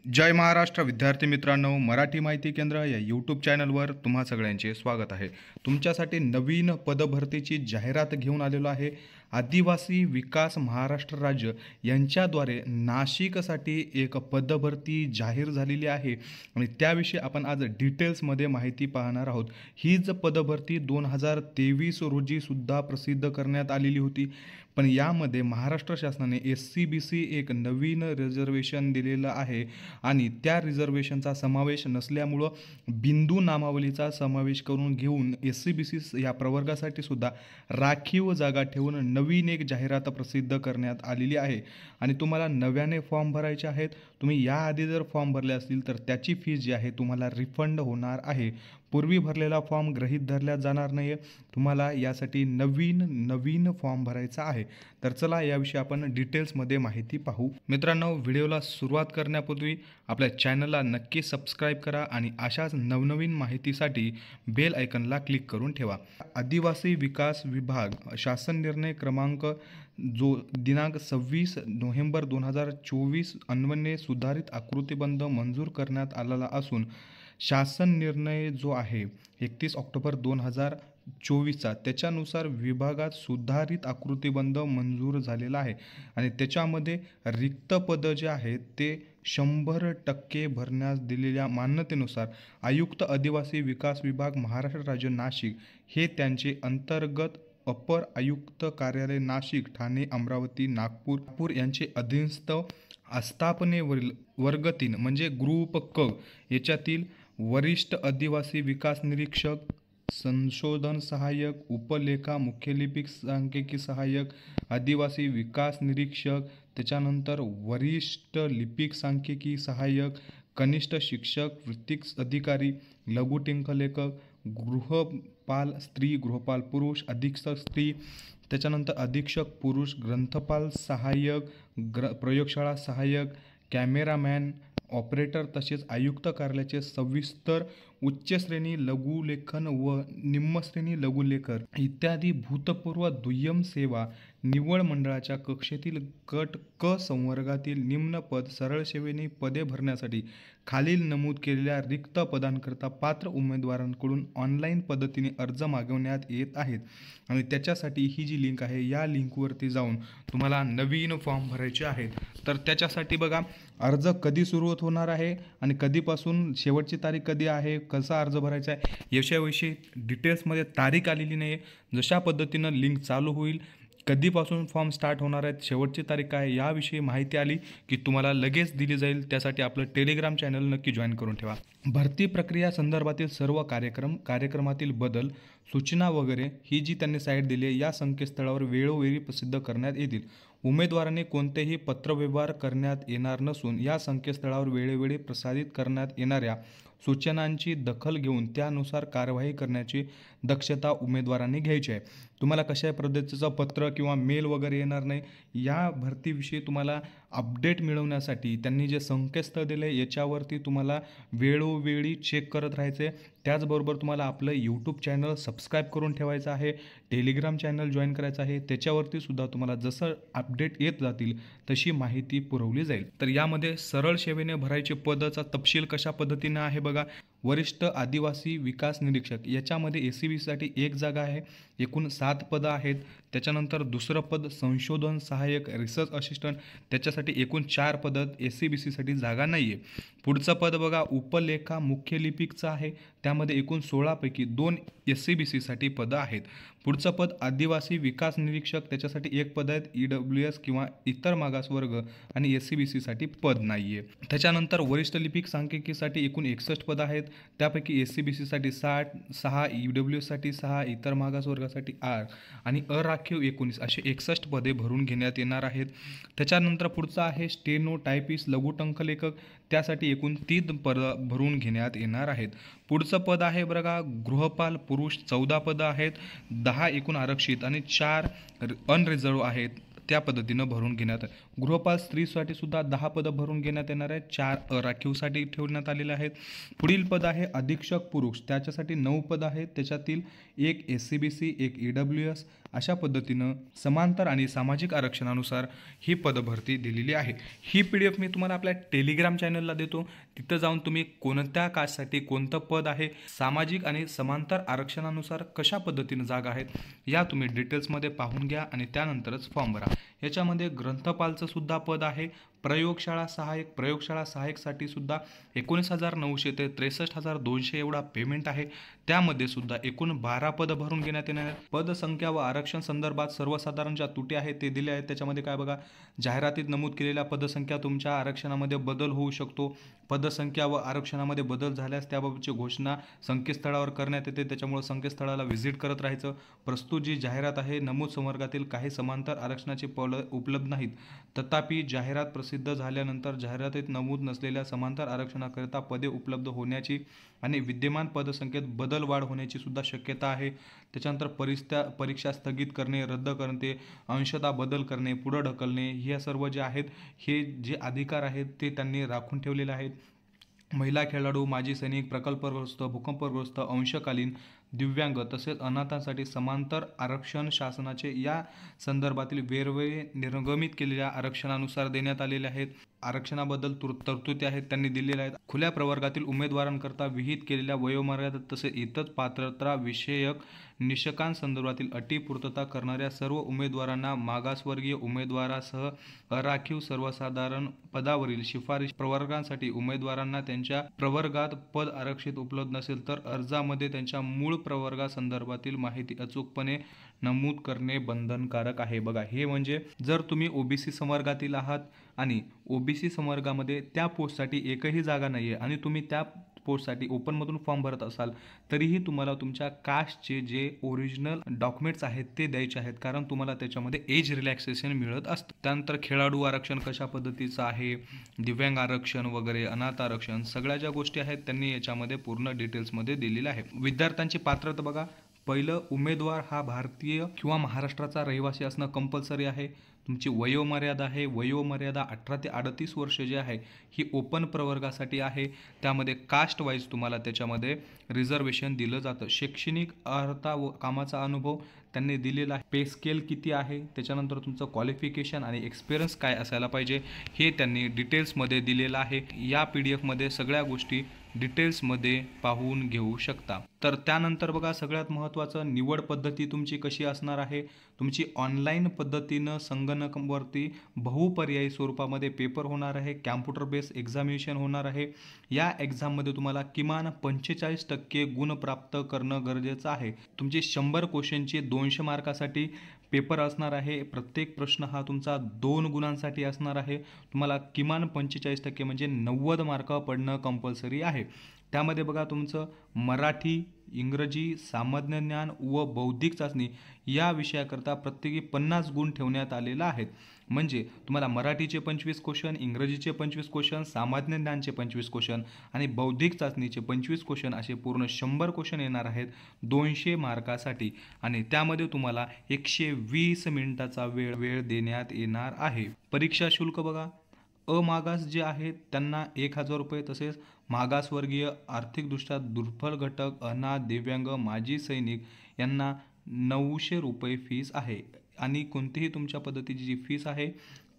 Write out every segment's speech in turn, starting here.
जय महाराष्ट्र विद्यार्थी मित्रांनो, मराठी माहिती केंद्र या यूट्यूब चॅनलवर तुम्हा सगळ्यांचे स्वागत आहे। तुमच्यासाठी नवीन पदभरतीची जाहिरात घेऊन आलेलो आहे। आदिवासी विकास महाराष्ट्र राज्य यांच्याद्वारे नाशिकसाठी एक पदभरती जाहीर झालेली आहे आणि त्याविषयी आपण आज डिटेल्समध्ये माहिती पाहणार आहोत। हीच पदभरती 2023 रोजी सुद्धा प्रसिद्ध करण्यात आलेली होती, पण यामध्ये महाराष्ट्र शासनाने SCBC एक नवीन रिझर्वेशन दिलेलं आहे आणि त्या रिझर्वेशनचा समावेश नसल्यामुळं बिंदू नामावलीचा समावेश करून घेऊन SCBC या प्रवर्गासाठी सुद्धा राखीव जागा ठेवून नवीन एक जाहिरात प्रसिद्ध करण्यात आलेली आहे आणि तुम्हाला नव्याने फॉर्म भरायचे आहेत। तुम्ही याआधी जर फॉर्म भरले असतील तर त्याची फी जी आहे तुम्हाला रिफंड होणार आहे। पूर्वी भरलेला फॉर्म गृहीत धरला जाणार नाही, तुम्हाला यासाठी नवीन फॉर्म भरायचा आहे। तर चला याविषयी आपण डिटेल्समध्ये माहिती पाहू। मित्रांनो, व्हिडिओला सुरुवात करण्यापूर्वी आपल्या चॅनलला नक्की सबस्क्राईब करा आणि अशाच नवनवीन माहितीसाठी बेल आयकनला क्लिक करून ठेवा। आदिवासी विकास विभाग शासन निर्णय क्रमांक जो दिनांक 26 नोव्हेंबर 2024 अन्वये सुधारित आकृतिबंध मंजूर करण्यात आलेला असून शासन निर्णय जो आहे 31 ऑक्टोबर 2024चा त्याच्यानुसार विभागात सुधारित आकृतिबंध मंजूर झालेला आहे आणि त्याच्यामध्ये रिक्त पद जे आहेत ते 100% भरण्यास दिलेल्या मान्यतेनुसार आयुक्त आदिवासी विकास विभाग महाराष्ट्र राज्य नाशिक हे त्यांचे अंतर्गत अपर आयुक्त कार्यालय नाशिक, ठाणे, अमरावती, नागपूर यांचे अधीनस्थ आस्थापनेवरील वर्ग 3 म्हणजे ग्रुप क याच्यातील वरिष्ठ आदिवासी विकास निरीक्षक, संशोधन सहाय्यक, उपलेखा, मुख्यलिपिक, सांख्यिकी सहाय्यक, आदिवासी विकास निरीक्षक, त्याच्यानंतर वरिष्ठ लिपिक सांख्यिकी सहाय्यक, कनिष्ठ शिक्षक, वृत्तिक अधिकारी, लघु टिंकलेखक, गृहपाल स्त्री, गृहपाल पुरुष, अधीक्षक स्त्री, त्याच्यानंतर अधीक्षक पुरुष, ग्रंथपाल सहाय्यक, प्रयोगशाळा सहाय्यक, कॅमेरामॅन, ऑपरेटर तसेच आयुक्त कार्यालयाचे सविस्तर उच्च श्रेणी लघुलेखन व निम्न श्रेणी लघुलेखन इत्यादी भूतपूर्व दुय्यम सेवा निवड मंडळाच्या कक्षेतील गट क संवर्गातील निम्न पद सरळ सेवेने पदे भरण्यासाठी खालील नमूद केलेल्या रिक्त पदांकरता पात्र उमेदवारांकडून ऑनलाईन पद्धतीने अर्ज मागवण्यात येत आहेत आणि त्याच्यासाठी ही जी लिंक आहे या लिंकवरती जाऊन तुम्हाला नवीन फॉर्म भरायचे आहेत। तर त्याच्यासाठी बघा अर्ज कधी सुरू होणार आहे आणि कधीपासून शेवटची तारीख कधी आहे, कसा अर्ज भरायचा आहे याविषयी डिटेल्समध्ये तारीख आलेली नाही आहे। जशा पद्धतीनं लिंक चालू होईल, कधीपासून फॉर्म स्टार्ट होणार आहेत, शेवटची तारीख काय याविषयी माहिती आली की तुम्हाला लगेच दिली जाईल। त्यासाठी आपलं टेलिग्राम चॅनल नक्की जॉईन करून ठेवा। भरती प्रक्रिया संदर्भातील सर्व कार्यक्रमातील बदल, सूचना वगैरे ही जी त्यांनी साईट दिली आहे या संकेतस्थळावर वेळोवेळी प्रसिद्ध करण्यात येतील। उमेदवारांनी कोणतेही पत्रव्यवहार करण्यात येणार नसून या संकेतस्थळावर वेळोवेळी प्रसारित करण्यात येणाऱ्या सूचनांची दखल घेऊन त्यानुसार कार्यवाही करण्याची दक्षता उमेदवारांनी घ्यायची आहे। तुम्हाला कशा पद्धतीचं पत्र किंवा मेल वगैरे येणार नाही। या भरतीविषयी तुम्हाला अपडेट मिळवण्यासाठी त्यांनी जे संकेतस्थळ दिले याच्यावरती तुम्हाला वेळोवेळी चेक करत राहायचे। त्याचबरोबर तुम्हाला आपलं यूट्यूब चॅनल सबस्क्राईब करून ठेवायचं आहे, टेलिग्राम चॅनल जॉईन करायचं आहे, त्याच्यावरती सुद्धा तुम्हाला जसं अपडेट येत जातील तशी माहिती पुरवली जाईल। तर यामध्ये सरळ सेवेने भरायचे पदाचा तपशील कशा पद्धतीने आहे बघा। वरिष्ठ आदिवासी विकास निरीक्षक याच्यामध्ये SCBCसाठी एक जागा आहे, एकूण 7 पदं आहेत। त्याच्यानंतर दुसरं पद संशोधन सहाय्यक रिसर्च असिस्टंट त्याच्यासाठी एकूण 4 पदं, SCBCसाठी जागा नाही आहे। पुढचं पद बघा उपलेखा मुख्यलिपिकचं आहे, त्यामध्ये एकूण 16 पैकी 2 SCBCसाठी पदं आहेत। पुढचं पद आदिवासी विकास निरीक्षक त्याच्यासाठी एक पद आहेत, EWS किंवा इतर मागासवर्ग आणि SCBCसाठी पद नाही आहे। त्याच्यानंतर वरिष्ठ लिपिक सांख्यिकीसाठी एकूण 61 पदं आहेत, त्यापैकी SCBCसाठी 6, EWSसाठी 6, इतर मागासवर्गासाठी 8 आणि अराखीव 19 असे 61 पदे भरून घेण्यात येणार आहेत। त्याच्यानंतर पुढचा आहे स्टेनो टायपिस्ट लघुटंकलेखक, त्यासाठी एकूण 3 पदं भरून घेण्यात येणार आहेत। पुढचं पद आहे बघा गृहपाल पुरुष 14 पदं आहेत, 10 एकूण आरक्षित आणि 4 अनरिझर्व आहेत, त्या पद्धतीनं भरून घेण्यात गृहपाल स्त्रीसाठी सुद्धा 10 पदं भरून घेण्यात येणार आहेत, 4 राखीवसाठी ठेवण्यात आलेले आहेत। पुढील पद आहे अधीक्षक पुरुष, त्याच्यासाठी 9 पदं आहेत, त्याच्यातील एक SCBC, एक EWS अशा पद्धतीनं समांतर आणि सामाजिक आरक्षणानुसार ही पदभरती दिलेली आहे. ही PDF मी तुम्हाला आपल्या टेलिग्राम चॅनलला देतो. तिथं जाऊन तुम्ही कोणत्या कास्टसाठी कोणतं पद आहे, सामाजिक आणि समांतर आरक्षणानुसार कशा पद्धतीनं जागा आहेत, या तुम्ही डिटेल्समध्ये पाहून घ्या आणि त्यानंतरच फॉर्म भरा. याच्यामध्ये ग्रंथपालचं सुद्धा पद आहे. प्रयोगशाळा सहाय्यकसाठी सुद्धा 19,900 ते 63,200 एवढा पेमेंट आहे. त्यामध्ये सुद्धा एकूण 12 पदं भरून घेण्यात येणार आहेत. पदसंख्या व आरक्षण संदर्भात सर्वसाधारण ज्या त्रुटी आहेत ते दिले आहेत. त्याच्यामध्ये काय बघा, जाहिरातीत नमूद केलेल्या पदसंख्या तुमच्या आरक्षणामध्ये बदल होऊ शकतो. पदसंख्या व आरक्षणामध्ये बदल झाल्यास त्याबाबतची घोषणा संकेतस्थळावर करण्यात येते. त्याच्यामुळे संकेतस्थळाला व्हिजिट करत राहायचं. प्रस्तुत जी जाहिरात आहे, नमूद संवर्गातील काही समांतर आरक्षणाचे पद उपलब्ध नाहीत. तथापि जाहिरात प्रसिद्ध झाल्यानंतर जाहिरातीत नमूद नसलेल्या समांतर आरक्षणाकरिता पदे उपलब्ध होण्याची आणि विद्यमान पदसंख्येत बदल वाढ होण्याची सुद्धा शक्यता आहे. त्याच्यानंतर परीक्षा स्थगित करणे, रद्द करणे, अंशतः बदल करणे, पुढे ढकलणे, हे सर्व जे आहेत, हे जे अधिकार आहेत ते त्यांनी राखून ठेवलेले आहेत. महिला खेळाडू, माजी सैनिक, प्रकल्पग्रस्त, भूकंपग्रस्त, अंशकालीन, दिव्यांग तसेच अनाथांसाठी समांतर आरक्षण शासनाचे या संदर्भातील वेगवेगळे निर्गमित केलेल्या आरक्षणानुसार देण्यात आलेले आहेत. आरक्षणाबद्दल तरतुदी आहेत त्यांनी दिलेल्या आहेत. खुल्या प्रवर्गातील उमेदवारांकरता विहित केलेल्या वयोमर्यादा तसेच इतर पात्रता विषयक निकषांसंदर्भातील अटी पूर्तता करणाऱ्या सर्व उमेदवारांना मागासवर्गीय उमेदवारासह अराखीव सर्वसाधारण पदावरील शिफारशी प्रवर्गांसाठी उमेदवारांना त्यांच्या प्रवर्गात पद आरक्षित उपलब्ध नसेल तर अर्जामध्ये त्यांच्या मूळ प्रवर्गासंदर्भातील माहिती अचूकपणे नमूद करणे बंधनकारक आहे. बघा, हे म्हणजे जर तुम्ही OBC संवर्गातील आहात आणि OBC संवर्गामध्ये त्या पोस्टसाठी एकही जागा नाही आहे आणि तुम्ही त्या पोस्टसाठी ओपनमधून फॉर्म भरत असाल तरीही तुम्हाला तुमच्या कास्टचे जे ओरिजिनल डॉक्युमेंट्स आहेत ते द्यायचे आहेत, कारण तुम्हाला त्याच्यामध्ये एज रिलॅक्सेशन मिळत असतं. त्यानंतर खेळाडू आरक्षण कशा पद्धतीचं आहे, दिव्यांग आरक्षण वगैरे, अनाथ आरक्षण, सगळ्या ज्या गोष्टी आहेत त्यांनी याच्यामध्ये पूर्ण डिटेल्समध्ये दिलेल्या आहे. विद्यार्थ्यांची पात्रता बघा, पहिलं, उमेदवार हा भारतीय किंवा महाराष्ट्राचा रहिवासी असणं कंपल्सरी आहे. तुमची वयोमर्यादा आहे, वयोमर्यादा 18 ते 38 वर्ष जे आहे ही ओपन प्रवर्गासाठी आहे. त्यामध्ये कास्ट वाईज तुम्हाला त्याच्यामध्ये रिझर्वेशन दिलं जातं. शैक्षणिक अर्हता व कामाचा अनुभव त्यांनी दिलेला आहे. पे स्केल किती आहे, त्याच्यानंतर तुमचं क्वालिफिकेशन आणि एक्सपिरियन्स काय असायला पाहिजे हे त्यांनी डिटेल्समध्ये दिलेलं आहे. या PDF मध्ये सगळ्या गोष्टी डिटेल्समध्ये पाहून घेऊ शकता. तर त्यानंतर बघा, सगळ्यात महत्त्वाचं, निवड पद्धती तुमची कशी असणार आहे. तुमची ऑनलाईन पद्धतीनं संगणकावरती बहुपर्यायी स्वरूपामध्ये पेपर होणार आहे. कॅम्प्युटर बेस्ड एक्झामिनेशन होणार आहे. या एक्झाममध्ये तुम्हाला किमान 45% गुण प्राप्त करणं गरजेचं आहे. तुमचे 100 क्वेश्चनचे 200 मार्कासाठी पेपर असणार आहे. प्रत्येक प्रश्न हा तुमचा 2 गुणांसाठी असणार आहे. तुम्हाला किमान 45% म्हणजे 90 मार्क पडणं कंपल्सरी आहे. त्यामध्ये बघा, तुमचं मराठी, इंग्रजी, सामान्य ज्ञान व बौद्धिक चाचणी या विषयाकरता प्रत्येकी 50 गुण ठेवण्यात आलेला आहेत. म्हणजे तुम्हाला मराठीचे 25 क्वेश्चन, इंग्रजीचे 25 क्वेश्चन, सामान्य ज्ञानचे 25 क्वेश्चन आणि बौद्धिक चाचणीचे 25 क्वेश्चन असे पूर्ण 100 क्वेश्चन येणार आहेत 200 मार्कासाठी. आणि त्यामध्ये तुम्हाला 120 मिनिटाचा वेळ देण्यात येणार आहे. परीक्षा शुल्क बघा, अमागास जे आहेत त्यांना 1,000 रुपये, तसेच मागासवर्गीय, आर्थिकदृष्ट्या दुर्बल घटक, अनाथ, दिव्यांग, माजी सैनिक यांना 900 रुपये फीस आहे. आणि कोणतीही तुमच्या पद्धतीची जी फीस आहे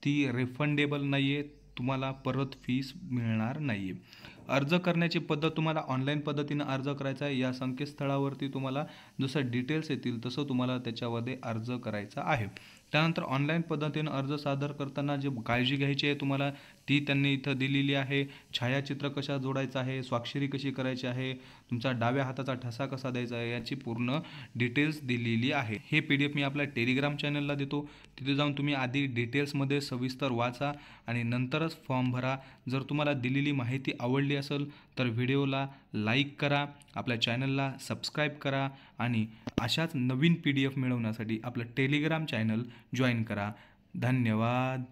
ती रिफंडेबल नाही आहे, तुम्हाला परत फीस मिळणार नाही आहे. अर्ज करण्याची पद्धत तुम्हाला ऑनलाईन पद्धतीनं अर्ज करायचा आहे. या संकेतस्थळावरती तुम्हाला जसं डिटेल्स येतील तसं तुम्हाला त्याच्यामध्ये अर्ज करायचा आहे. त्यानंतर ऑनलाईन पद्धतीनं अर्ज सादर करताना जी काळजी घ्यायची आहे तुम्हाला ती त्यांनी इथं दिलेली आहे. छायाचित्र कशा जोडायचं आहे, स्वाक्षरी कशी करायची आहे, तुमचा डाव्या हाताचा ठसा कसा द्यायचा आहे, याची पूर्ण डिटेल्स दिलेली आहे. हे PDF मी आपल्या टेलिग्राम चॅनलला देतो. तिथे जाऊन तुम्ही आधी डिटेल्समध्ये सविस्तर वाचा आणि नंतरच फॉर्म भरा. जर तुम्हाला दिलेली माहिती आवडली असेल तर व्हिडिओला लाईक करा, आपल्या चॅनलला सबस्क्राईब करा आणि अशाच नवीन PDF मिळवण्यासाठी आपलं टेलिग्राम चॅनल जॉईन करा. धन्यवाद.